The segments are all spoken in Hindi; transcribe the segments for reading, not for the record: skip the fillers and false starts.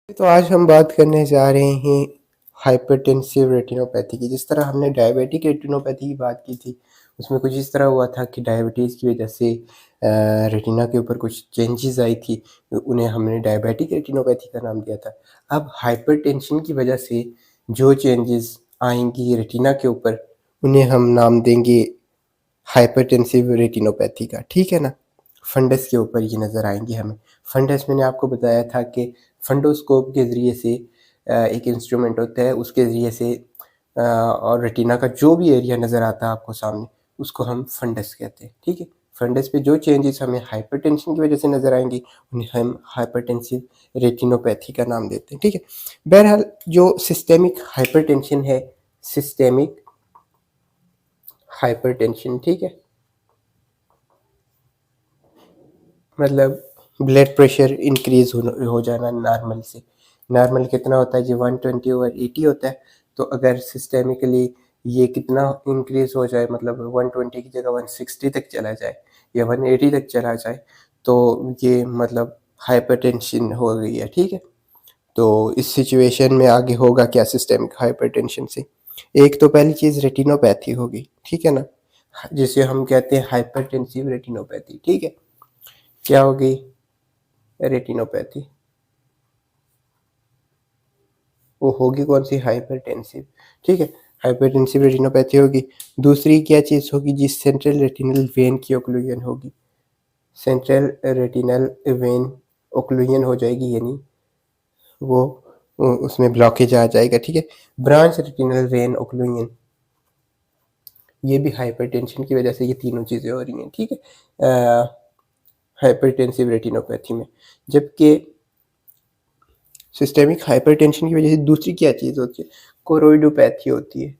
तो आज हम बात करने जा रहे हैं हाइपरटेंसिव रेटिनोपैथी की। जिस तरह हमने डायबिटिक रेटिनोपैथी की बात की थी, उसमें कुछ इस तरह हुआ था कि डायबिटीज़ की वजह से रेटिना के ऊपर कुछ चेंजेस आई थी, उन्हें हमने डायबिटिक रेटिनोपैथी का नाम दिया था। अब हाइपरटेंशन की वजह से जो चेंजेस आएंगी रेटिना के ऊपर, उन्हें हम नाम देंगे हाइपरटेंसिव रेटिनोपैथी का, ठीक है ना। फंडस के ऊपर ये नज़र आएंगे हमें। फंडस मैंने आपको बताया था कि फंडोस्कोप के ज़रिए से एक इंस्ट्रूमेंट होता है, उसके ज़रिए से और रेटिना का जो भी एरिया नज़र आता है आपको सामने, उसको हम फंडस कहते हैं, ठीक है। फंडस पे जो चेंजेस हमें हाइपरटेंशन की वजह से नज़र आएंगी, उन्हें हम हाइपरटेंसिव रेटिनोपैथी का नाम देते हैं, ठीक है। बहरहाल जो सिस्टेमिक हाइपरटेंशन है, सिस्टेमिक हाइपरटेंशन, ठीक है, मतलब ब्लड प्रेशर इंक्रीज हो जाना नॉर्मल से। नॉर्मल कितना होता है जी? 120/80 होता है। तो अगर सिस्टेमिकली ये कितना इंक्रीज हो जाए, मतलब 120 की जगह 160 तक चला जाए या 180 तक चला जाए, तो ये मतलब हाइपरटेंशन हो गई है, ठीक है। तो इस सिचुएशन में आगे होगा क्या सिस्टेमिक हाइपरटेंशन से? एक तो पहली चीज़ रेटिनोपैथी होगी, ठीक है ना, जिसे हम कहते हैं हाइपरटेंसिव रेटिनोपैथी, ठीक है। क्या होगी? रेटिनोपैथी। वो होगी कौन सी? हाइपरटेंसिव, ठीक है। हाइपरटेंसिव रेटिनोपैथी होगी। दूसरी क्या चीज़ होगी जी? सेंट्रल रेटिनल वेन की ओक्लूजन होगी। सेंट्रल रेटिनल वेन ओक्लूजन हो जाएगी, यानी वो उसमें ब्लॉकेज आ जाएगा, ठीक है। ब्रांच रेटिनल वेन ओक्लूजन, ये भी हाइपरटेंशन की वजह से ये तीनों चीज़ें हो रही हैं, ठीक है, हाइपरटेंसिव रेटिनोपैथी में। जबकि सिस्टेमिक हाइपरटेंशन की वजह से दूसरी क्या चीज़ होती है? कोरोइडोपैथी होती है।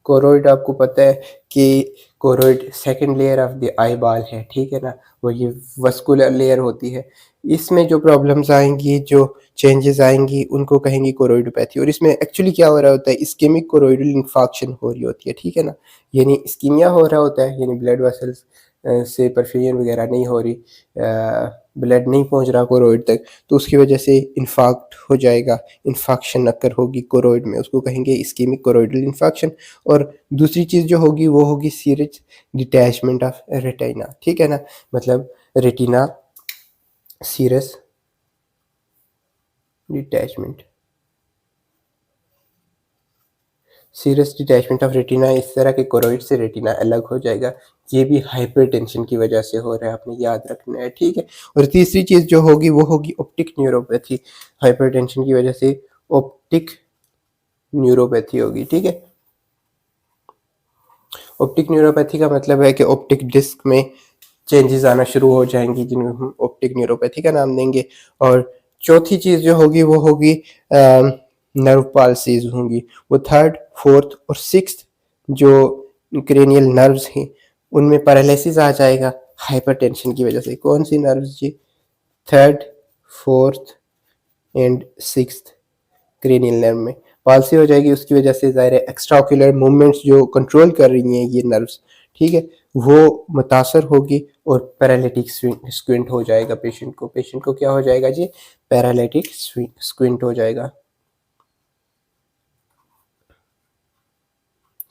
कोरोइड आपको पता है कि choroid second layer of the eye ball है, ठीक है ना, वो ये वस्कुलर लेयर होती है। इसमें जो प्रॉब्लम्स आएंगी, जो चेंजेस आएंगी, उनको कहेंगे कोरोइडोपैथी। और इसमें एक्चुअली क्या हो रहा होता है? इस्केमिक कोरोइडल इंफाक्शन हो रही होती है, ठीक है ना, यानी इस्कीमिया हो रहा होता है, यानी ब्लड वेसल्स से परफ्यूजन वगैरह नहीं हो रही, ब्लड नहीं पहुंच रहा कोरोइड तक, तो उसकी वजह से इन्फाक्ट हो जाएगा, इन्फाक्शन अकर होगी कोरोइड में, उसको कहेंगे इस्केमिक कोरोइडल इन्फाक्शन। और दूसरी चीज़ जो होगी वो होगी सीरज डिटैचमेंट ऑफ रेटिना, ठीक है ना, मतलब retina serous detachment, serous detachment of retina. इस तरह के कोरोइड से रेटिना अलग हो जाएगा। ये भी हाइपरटेंशन की वजह से हो रहा है, आपने याद रखना है, ठीक है। और तीसरी चीज़ जो होगी वो होगी ऑप्टिक न्यूरोपैथी। हाइपरटेंशन की वजह से ऑप्टिक न्यूरोपैथी होगी, ठीक है। ऑप्टिक न्यूरोपैथी का मतलब है कि ऑप्टिक डिस्क में चेंजेस आना शुरू हो जाएंगी, जिन्हें हम ऑप्टिक न्यूरोपैथी का नाम देंगे। और चौथी चीज़ जो होगी वो होगी नर्व पाल्सीज होंगी। वो थर्ड, फोर्थ और सिक्स्थ जो क्रेनियल नर्व्स हैं, उनमें पैरालिसिस आ जाएगा हाइपरटेंशन की वजह से। कौन सी नर्व्स जी? Third, fourth and sixth cranial nerve में पाल्सी हो जाएगी। उसकी वजह से ज़ाहिर है एक्स्ट्रा ऑक्यूलर मूवमेंट्स जो कंट्रोल कर रही हैं ये नर्व्स, ठीक है, वो मुतासर होगी और पैरालिटिक स्क्विंट हो जाएगा पेशेंट को। पेशेंट को क्या हो जाएगा जी? पैरालिटिक स्क्विंट हो जाएगा।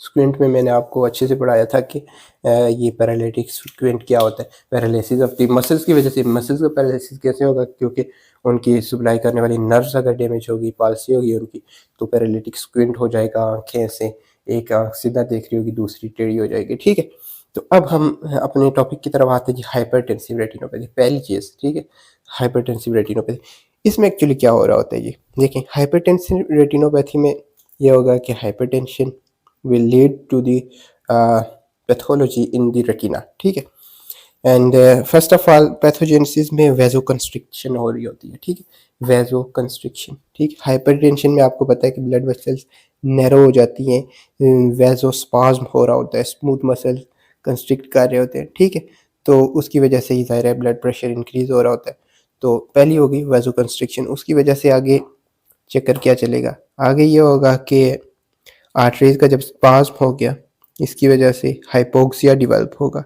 स्क्विंट में मैंने आपको अच्छे से पढ़ाया था कि ये पैरालिटिक स्क्विंट क्या होता है। पैरालिसिस ऑफ द मसल्स की वजह से। मसल्स का पैरालिसिस कैसे होगा? क्योंकि उनकी सप्लाई करने वाली नर्व्स अगर डैमेज होगी, पाल्सी होगी उनकी, तो पैरालिटिक स्क्विंट हो जाएगा। आंखें से एक आंख सीधा देख रही होगी, दूसरी टेढ़ी हो जाएगी, ठीक है। तो अब हम अपने टॉपिक की तरफ आते हैं जी, हाइपरटेंसिव रेटिनोपैथी। पहली चीज़, ठीक है, हाइपरटेंसिव रेटिनोपैथी। इसमें एक्चुअली क्या हो रहा होता है जी? देखिए, हाइपरटेंसिव रेटिनोपैथी में यह होगा कि hypertension will lead to the pathology in the retina, ठीक है। And first of all pathogenesis में वेजो कंस्ट्रिक्शन हो रही होती है, ठीक है, वेजो कंस्ट्रिक्शन, ठीक। हाइपरटेंशन में आपको पता है कि ब्लड वेसल्स नैरो हो जाती हैं, वेजो स्पाज्म हो रहा होता है, स्मूथ मसल कंस्ट्रिक्ट कर रहे होते हैं, ठीक है। तो उसकी वजह से ही ज़ाहिर है ब्लड प्रेशर इंक्रीज हो रहा होता है। तो पहली होगी वेजो कंस्ट्रिक्शन। उसकी वजह से आगे चक्कर क्या चलेगा? आगे ये होगा कि आर्टरीज का जब स्पाज्म हो गया, इसकी वजह से हाइपोक्सिया डेवलप होगा,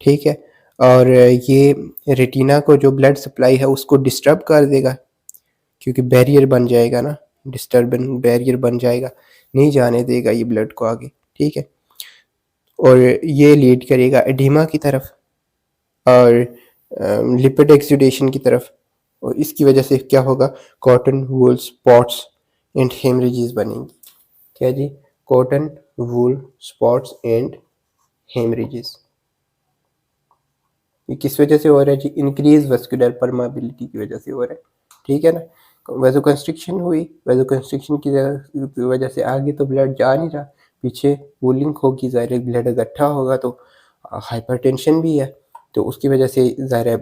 ठीक है। और ये रेटिना को जो ब्लड सप्लाई है उसको डिस्टर्ब कर देगा, क्योंकि बैरियर बन जाएगा ना, डिस्टर्बेंस बैरियर बन जाएगा, नहीं जाने देगा ये ब्लड को आगे, ठीक है। और ये लीड करेगा एडिमा की तरफ और लिपिड एक्सुडेशन की तरफ, और इसकी वजह से क्या होगा, cotton wool spots and haemorrhages बनेंगी। क्या जी, cotton wool spots and haemorrhages. ये किस वजह से हो रहा है जी, इंक्रीज वस्कुलर परमेबिलिटी की वजह से हो रहा है, ठीक है ना। वैसो कंस्ट्रिक्शन हुई, वैसो कंस्ट्रिक्शन की वजह से आगे तो ब्लड जा नहीं रहा, पीछे वूलिंग होगी, ज़ाहिर ब्लड इकट्ठा होगा तो हाइपरटेंशन भी है, तो उसकी वजह से ज़ाहिर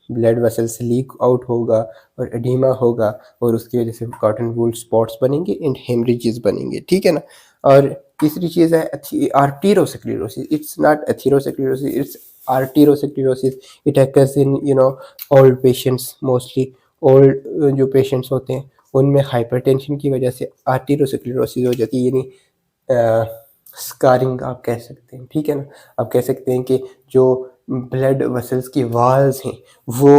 ब्लड वेसल्स लीक आउट होगा और एडिमा होगा, और उसकी वजह से कॉटन वूल स्पॉट्स बनेंगे एंड हेमरेजेस बनेंगे, ठीक है ना। और तीसरी चीज़ है arteriosclerosis. It's not atherosclerosis, it's arteriosclerosis. It occurs in old patients, mostly old जो पेशेंट्स होते हैं उनमें हाइपरटेंशन की वजह से आर्टेरोस्क्लेरोसिस हो जाती है, यानी स्कारिंग आप कह सकते हैं, ठीक है ना। आप कह सकते हैं कि जो ब्लड वेसल्स की वाल्स हैं वो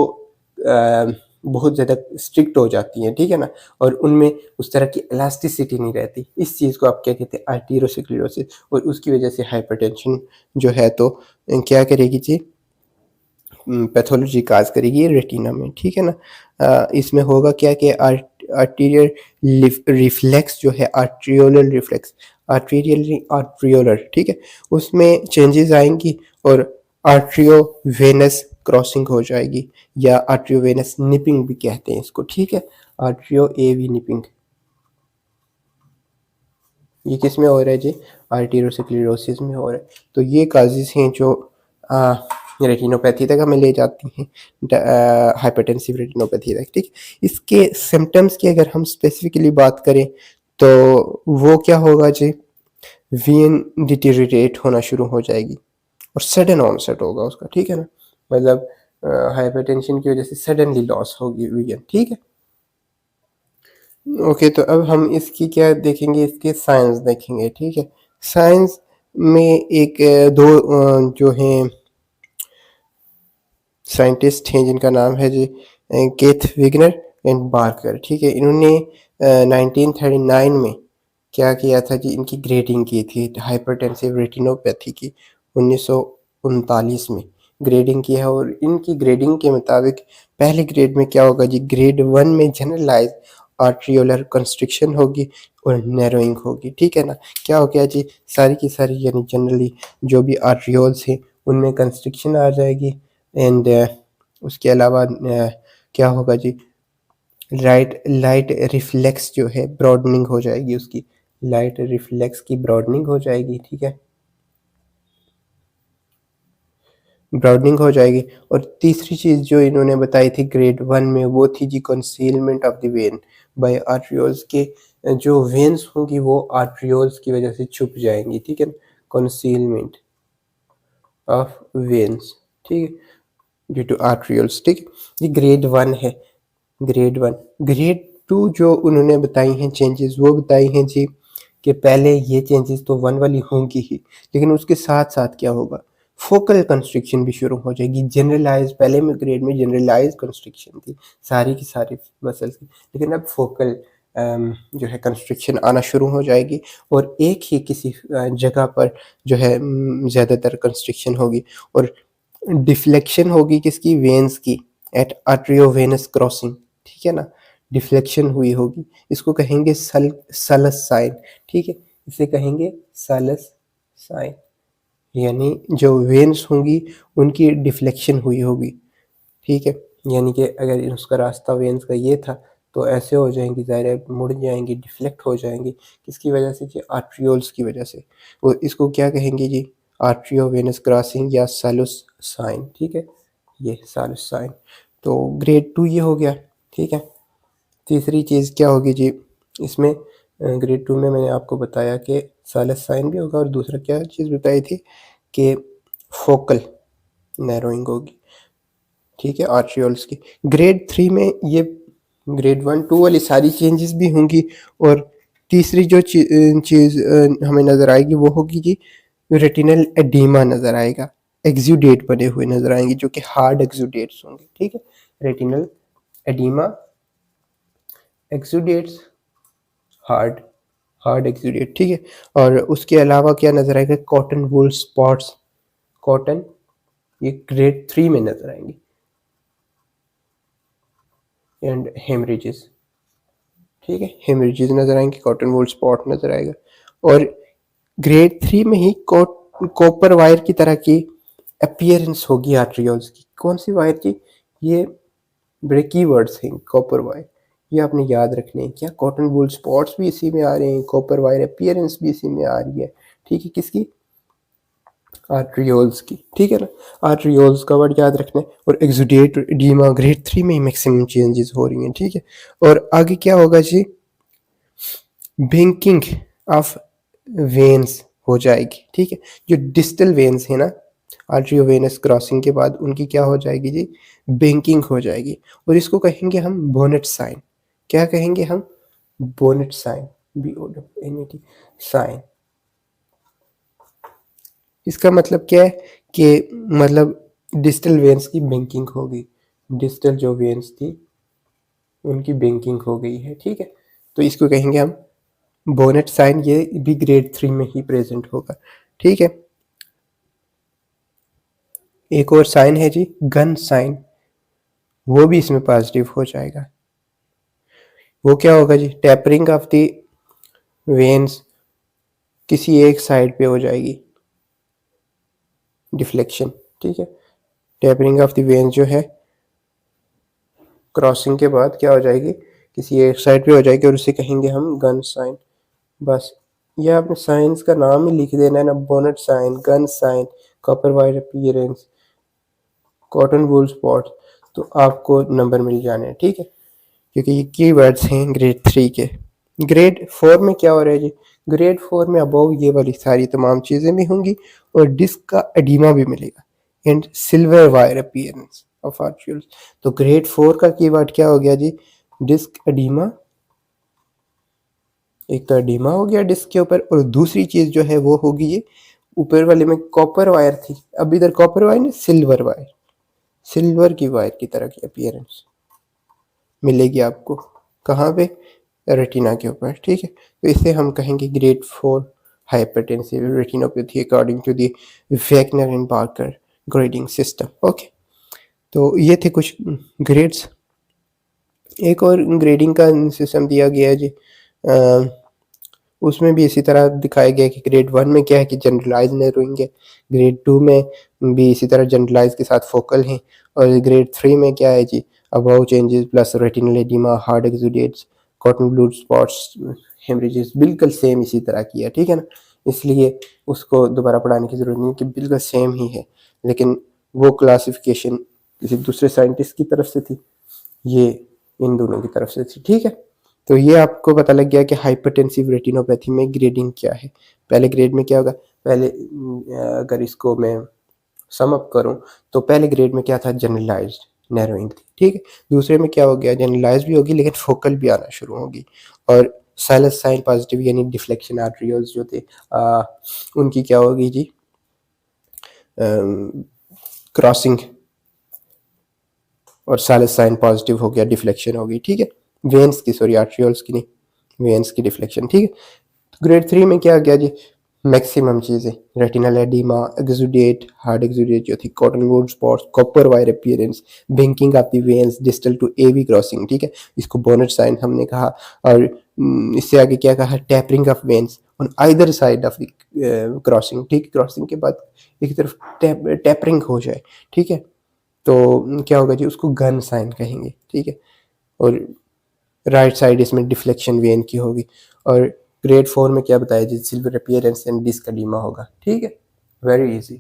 बहुत ज़्यादा स्ट्रिक्ट हो जाती हैं, ठीक है ना, और उनमें उस तरह की इलास्टिसिटी नहीं रहती। इस चीज़ को आप क्या कहते हैं, आर्टेरोस्क्लेरोसिस, और उसकी वजह से हाइपरटेंशन जो है तो क्या करेगी जी, पैथोलॉजी काज करेगी रेटिना में, ठीक है ना। इसमें होगा क्या कि आर्टीरियल रिफ्लेक्स जो है, आर्ट्रियोलर रिफ्लेक्स, आर्ट्रियोलर, ठीक है, उसमें चेंजेस आएंगी और आर्ट्रियो वेनस क्रॉसिंग हो जाएगी, या आर्ट्रियो वेनस निपिंग भी कहते हैं इसको, ठीक है, आर्ट्रियो एवी निपिंग। ये किस में हो रहा है जी, आर्टेरोस्क्लेरोसिस में हो रहा है। तो ये काजेज हैं जो रेटिनोपैथी तक हमें ले जाती हैं, हाइपरटेंसिव रेटिनोपैथी तक, ठीक। इसके सिम्टम्स की अगर हम स्पेसिफिकली बात करें तो वो क्या होगा जी, वीन डिटेरिएट होना शुरू हो जाएगी और सडन ऑनसेट होगा उसका, ठीक है ना, मतलब हाइपरटेंशन की वजह से सडनली लॉस होगी वीन, ठीक है। ओके, तो अब हम इसकी क्या देखेंगे, इसके साइंस देखेंगे, ठीक है। साइंस में एक दो जो हैं साइंटिस्ट हैं जिनका नाम है जी केथ विगनर एंड बार्कर, ठीक है। इन्होंने 1939 में क्या किया था जी, इनकी ग्रेडिंग की थी हाइपरटेंसिव रेटिनोपैथी की, 1939 में ग्रेडिंग की है, और इनकी ग्रेडिंग के मुताबिक पहले ग्रेड में क्या होगा जी, ग्रेड 1 में जनरलाइज आर्ट्रियोलर कंस्ट्रिक्शन होगी और नैरोइंग होगी, ठीक है ना। क्या हो गया जी, सारी की सारी यानी जनरली जो भी आर्ट्रियोल्स हैं उनमें कंस्ट्रिक्शन आ जाएगी, एंड उसके अलावा क्या होगा जी, लाइट रिफ्लेक्स जो है ब्रॉडनिंग हो जाएगी, उसकी लाइट रिफ्लेक्स की ब्रॉडनिंग हो जाएगी, ठीक है, ब्रॉडनिंग हो जाएगी। और तीसरी चीज़ जो इन्होंने बताई थी ग्रेड 1 में, वो थी जी concealment of the vein by arterioles के, जो वेन्स होंगी वो आर्ट्रियोल्स की वजह से छुप जाएंगी, ठीक है, कंसीलमेंट ऑफ वेन्स, ठीक है, ड्यू टू आर्ट्रियोल्स, ठीक है। ये ग्रेड 1 है, ग्रेड 1। ग्रेड 2 जो उन्होंने बताई हैं चेंजेस, वो बताई हैं जी कि पहले ये चेंजेस तो 1 वाली होंगी ही, लेकिन उसके साथ साथ क्या होगा, फोकल कंस्ट्रिक्शन भी शुरू हो जाएगी, जनरलाइज, पहले में ग्रेड में जनरलाइज कंस्ट्रिक्शन थी सारी की सारी मसल्स की, लेकिन अब फोकल जो है कंस्ट्रिक्शन आना शुरू हो जाएगी, और एक ही किसी जगह पर जो है ज़्यादातर कंस्ट्रिक्शन होगी, और डिफ्लेक्शन होगी किसकी, वेन्स की, एट आर्ट्रियोवेनस क्रॉसिंग, ठीक है ना, डिफ्लेक्शन हुई होगी, इसको कहेंगे सलस साइन, ठीक है, इसे कहेंगे सलस साइन, यानी जो वेन्स होंगी उनकी डिफ्लेक्शन हुई होगी, ठीक है, यानी कि अगर उसका रास्ता वेन्स का ये था तो ऐसे हो जाएंगी, ज़ाहिर है मुड़ जाएंगी, डिफ्लेक्ट हो जाएंगी, किसकी वजह से जी, आर्ट्रियोल्स की वजह से। वो इसको क्या कहेंगे जी, आर्ट्रियो वेनस क्रॉसिंग या सालुस साइन, ठीक है, ये सालुस साइन। तो ग्रेड 2 ये हो गया, ठीक है। तीसरी चीज़ क्या होगी जी इसमें, ग्रेड 2 में मैंने आपको बताया कि सालस साइन भी होगा, और दूसरा क्या चीज़ बताई थी कि फोकल नैरोइंग होगी, ठीक है, आर्ट्रियोल्स की। ग्रेड 3 में ये ग्रेड 1 2 वाली सारी चेंजेस भी होंगी, और तीसरी जो चीज़ हमें नज़र आएगी वो होगी जी रेटिनल एडीमा नज़र आएगा, एक्सुडेट बने हुए नजर आएंगे जो कि हार्ड एक्सुडेट्स होंगे, ठीक है। Retinal oedema exudates, hard hard exudate, ठीक है। और उसके अलावा क्या नजर आएगा, कॉटन वूल स्पॉट्स, कॉटन, ये ग्रेड 3 में नजर आएंगे, एंड हेमरेजेस, ठीक है, हेमरेजेस नजर आएंगे, कॉटन वूल स्पॉट नजर आएगा। और ग्रेड 3 में ही कॉपर वायर की तरह की अपीयरेंस होगी आर्ट्रियोल्स की। कौन सी वायर की, ये बड़े कीवर्ड्स हैं, कॉपर वायर, ये आपने याद रखने हैं। क्या कॉटन वूल स्पॉट्स भी इसी में आ रहे हैं, कॉपर वायर अपीयरेंस भी इसी में आ रही है, ठीक है, किसकी, आर्ट्रियोल्स की, ठीक है ना। आर्ट्रियोल्स का वर्ड याद रखना है। और एक्सुडेट एडिमा ग्रेड 3 में ही मैक्सिमम चेंजेस हो रही हैं, ठीक है। और आगे क्या होगा जी, बिंकिंग ऑफ वेन्स हो जाएगी, ठीक है। जो डिस्टल वेन्स है ना, आर्ट्रियोवेनस क्रॉसिंग के बाद उनकी क्या हो जाएगी जी, बिंकिंग हो जाएगी। और इसको कहेंगे हम बोनेट साइन। क्या कहेंगे हम, बोनेट साइन, BONET साइन। इसका मतलब क्या है कि मतलब डिस्टल वेन्स की बिंकिंग होगी, डिस्टल जो वेन्स थी उनकी बिंकिंग हो गई है, ठीक है। तो इसको कहेंगे हम बोनेट साइन, ये भी ग्रेड 3 में ही प्रेजेंट होगा, ठीक है। एक और साइन है जी, गन साइन, वो भी इसमें पॉजिटिव हो जाएगा। वो क्या होगा जी, टेपरिंग ऑफ द वेन्स किसी एक साइड पे हो जाएगी, डिफ्लेक्शन, ठीक है। टेपरिंग ऑफ द वेन्स जो है क्रॉसिंग के बाद क्या हो जाएगी, किसी एक साइड पे हो जाएगी, और उसे कहेंगे हम गन साइन। बस ये आपने साइंस का नाम ही लिख देना है ना, bonnet sign, gun sign, copper wire appearance, cotton wool spot, तो आपको नंबर मिल जाने हैं, ठीक है। क्योंकि ये कीवर्ड्स हैं ग्रेड 3 के। ग्रेड 4 में क्या हो रहा है जी, ग्रेड 4 में अबव ये वाली सारी तमाम चीज़ें भी होंगी और डिस्क का एडिमा भी मिलेगा, and silver wire appearance of arterioles. तो ग्रेड 4 का कीवर्ड क्या हो गया जी, डिस्क एडिमा, एक तो एडिमा हो गया डिस्क के ऊपर, और दूसरी चीज़ जो है वो होगी ये, ऊपर वाले में कॉपर वायर थी, अब इधर कॉपर वायर नहीं, सिल्वर वायर, सिल्वर की वायर की तरह की अपीयरेंस मिलेगी आपको, कहाँ पे, रेटिना के ऊपर, ठीक है। तो इसे हम कहेंगे grade 4 hypertensive retinopathy according to the Wagener and Barker grading system, okay. तो ये थे कुछ ग्रेड्स। एक और ग्रेडिंग का सिस्टम दिया गया है जी, उसमें भी इसी तरह दिखाया गया कि ग्रेड 1 में क्या है कि जनरलाइज नैरोइंग है, ग्रेड 2 में भी इसी तरह जनरलाइज के साथ फोकल है, और ग्रेड 3 में क्या है जी, above changes plus retinal oedema, hard exudates, cotton blue spots, haemorrhages, बिल्कुल सेम इसी तरह की है, ठीक है ना। इसलिए उसको दोबारा पढ़ाने की ज़रूरत नहीं कि बिल्कुल सेम ही है, लेकिन वो क्लासिफिकेशन किसी दूसरे साइंटिस्ट की तरफ से थी, ये इन दोनों की तरफ से थी, ठीक है। तो ये आपको पता लग गया कि हाइपरटेंसिव रेटिनोपैथी में ग्रेडिंग क्या है। पहले ग्रेड में क्या होगा, पहले अगर इसको मैं सम अप करूं तो पहले ग्रेड में क्या था, जनरलाइज्ड नैरोइंग थी, ठीक है। दूसरे में क्या हो गया, जनरलाइज्ड भी होगी लेकिन फोकल भी आना शुरू होगी, और साइलस साइन पॉजिटिव यानी डिफ्लेक्शन आर्ट्रियोल्स जो थे उनकी क्या होगी जी, क्रॉसिंग, और साइलस साइन पॉजिटिव हो गया, डिफ्लेक्शन होगी, ठीक है। वेन्स की, सॉरी आर्ट्रियोल्स की नहीं, वेन्स की डिफ्लेक्शन, ठीक है। तो ग्रेड 3 में क्या गया जी, मैक्सिमम चीज़ें, retinal oedema, exudate, hard exudate जो थी, cotton wool spots, copper wire appearance, banking of the veins distal to AV crossing, ठीक है, इसको बोनेट साइन हमने कहा। और इससे आगे क्या कहा, tapering of veins on either side of the crossing, ठीक, क्रॉसिंग के बाद एक तरफ टैपरिंग हो जाए, ठीक है, तो क्या होगा जी, उसको गन साइन कहेंगे, ठीक है। और राइट साइड इसमें डिफ्लेक्शन वेन की होगी। और ग्रेड 4 में क्या बताया जी, silver appearance and disc oedema होगा, ठीक है, वेरी इजी।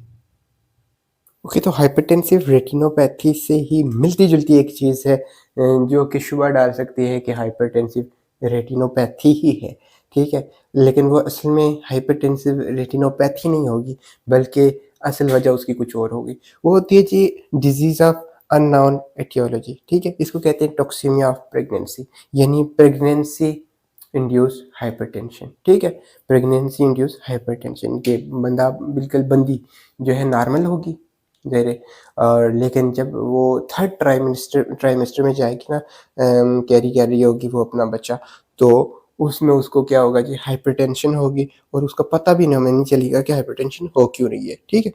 ओके, तो हाइपरटेंसिव रेटिनोपैथी से ही मिलती जुलती एक चीज़ है जो कि शुबा डाल सकती है कि हाइपरटेंसिव रेटिनोपैथी ही है, ठीक है। लेकिन वो असल में हाइपरटेंसिव रेटिनोपैथी नहीं होगी, बल्कि असल वजह उसकी कुछ और होगी। वो होती है जी डिजीज़ ऑफ अननोन एटियोलॉजी, ठीक है। इसको कहते हैं टॉक्सीमिया ऑफ प्रेगनेंसी, यानी प्रेगनेंसी इंड्यूस हाइपरटेंशन, ठीक है। प्रेगनेंसी इंड्यूस हाइपरटेंशन के बंदा बिल्कुल बंदी जो है नॉर्मल होगी, धीरे। और लेकिन जब वो थर्ड ट्राइमेस्टर में जाएगी ना, कैरी कर रही होगी वो अपना बच्चा, तो उसमें उसको क्या होगा जी, हाइपरटेंशन होगी और उसका पता भी हमें नहीं चलेगा कि हाइपरटेंशन हो क्यों रही है। ठीक है,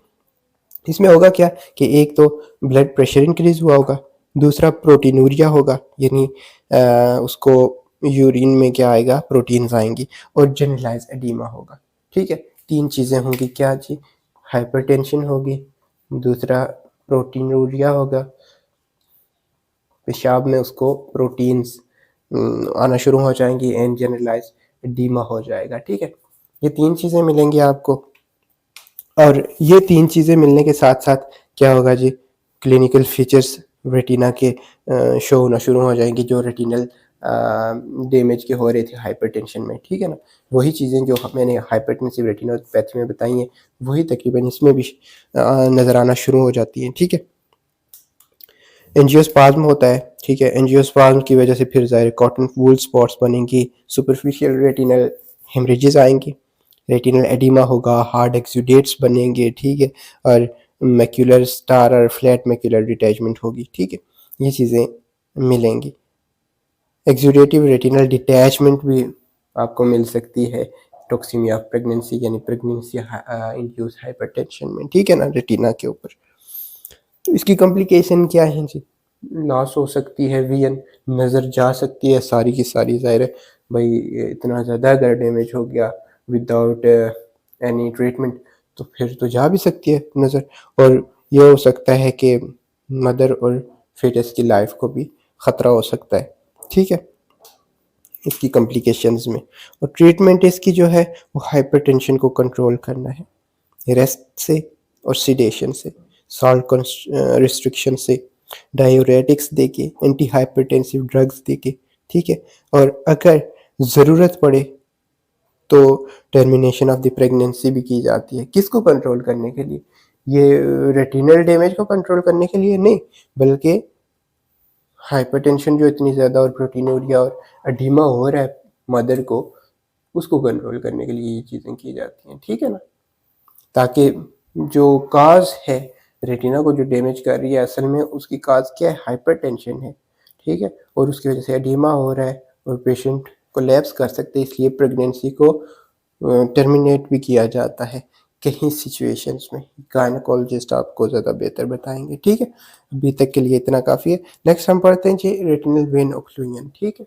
इसमें होगा क्या कि एक तो ब्लड प्रेशर इंक्रीज हुआ होगा, दूसरा प्रोटीनूरिया होगा, यानी उसको यूरिन में क्या आएगा, प्रोटीन्स आएंगी, और जनरलाइज एडीमा होगा। ठीक है, तीन चीज़ें होंगी, क्या जी, हाइपरटेंशन होगी, दूसरा प्रोटीनूरिया होगा, पेशाब में उसको प्रोटीन्स आना शुरू हो जाएंगी, एंड जनरलाइज एडीमा हो जाएगा। ठीक है, ये तीन चीज़ें मिलेंगी आपको। और ये तीन चीज़ें मिलने के साथ साथ क्या होगा जी, क्लिनिकल फीचर्स रेटिना के शो होना शुरू हो जाएंगे, जो रेटिनल डैमेज के हो रहे थे हाइपरटेंशन में। ठीक है ना, वही चीज़ें जो मैंने हाइपरटेंसिव रेटिनोपैथी में बताई हैं, वही तकरीबन इसमें भी नज़र आना शुरू हो जाती हैं। ठीक है, एंजियोस्पाज्म होता है। ठीक है, एंजियोस्पाज्म की वजह से फिर ज़ाहिर कॉटन वूल स्पॉट्स बनेंगी, सुपरफिशियल रेटिनल हेमरेजेस आएंगी, रेटिनल एडिमा होगा, हार्ड एक्सुडेट्स बनेंगे। ठीक है, और मैक्यूलर स्टार और फ्लैट मैक्यूलर डिटैचमेंट होगी। ठीक है, ये चीज़ें मिलेंगी। एक्सुडेटिव रेटिनल डिटैचमेंट भी आपको मिल सकती है टॉक्सीमिया ऑफ प्रेगनेंसी, यानी प्रेगनेंसी इंड्यूस हाइपरटेंशन में। ठीक है ना, रेटिना के ऊपर। इसकी कॉम्प्लिकेशन क्या है जी, लॉस हो सकती है विजन, नज़र जा सकती है सारी की सारी। ज़ाहिर है भाई, इतना ज़्यादा अगर डैमेज हो गया विदाउट एनी ट्रीटमेंट, तो फिर तो जा भी सकती है नज़र, और ये हो सकता है कि मदर और फेटस की लाइफ को भी ख़तरा हो सकता है। ठीक है, इसकी कॉम्प्लिकेशंस में। और ट्रीटमेंट इसकी जो है वो हाइपरटेंशन को कंट्रोल करना है, रेस्ट से और सिडेशन से, सॉल्ट रिस्ट्रिक्शन से, डायूरेटिक्स देके, एंटी हाइपरटेंसिव ड्रग्स देके। ठीक है, और अगर ज़रूरत पड़े तो टर्मिनेशन ऑफ द प्रेगनेंसी भी की जाती है। किसको कंट्रोल करने के लिए, ये रेटिनल डैमेज को कंट्रोल करने के लिए नहीं, बल्कि हाइपरटेंशन जो इतनी ज़्यादा और प्रोटीनूरिया और एडिमा हो रहा है मदर को, उसको कंट्रोल करने के लिए ये चीज़ें की जाती हैं। ठीक है ना, ताकि जो काज है रेटिना को जो डैमेज कर रही है, असल में उसकी काज क्या है, हाइपरटेंशन है। ठीक है, और उसकी वजह से एडिमा हो रहा है और पेशेंट कोलैप्स कर सकते हैं, इसलिए प्रेगनेंसी को टर्मिनेट भी किया जाता है कहीं सिचुएशंस में। गायनेकोलॉजिस्ट आपको ज़्यादा बेहतर बताएंगे। ठीक है, अभी तक के लिए इतना काफ़ी है। नेक्स्ट हम पढ़ते हैं जी रेटिनल वेन ओक्लूजन। ठीक है।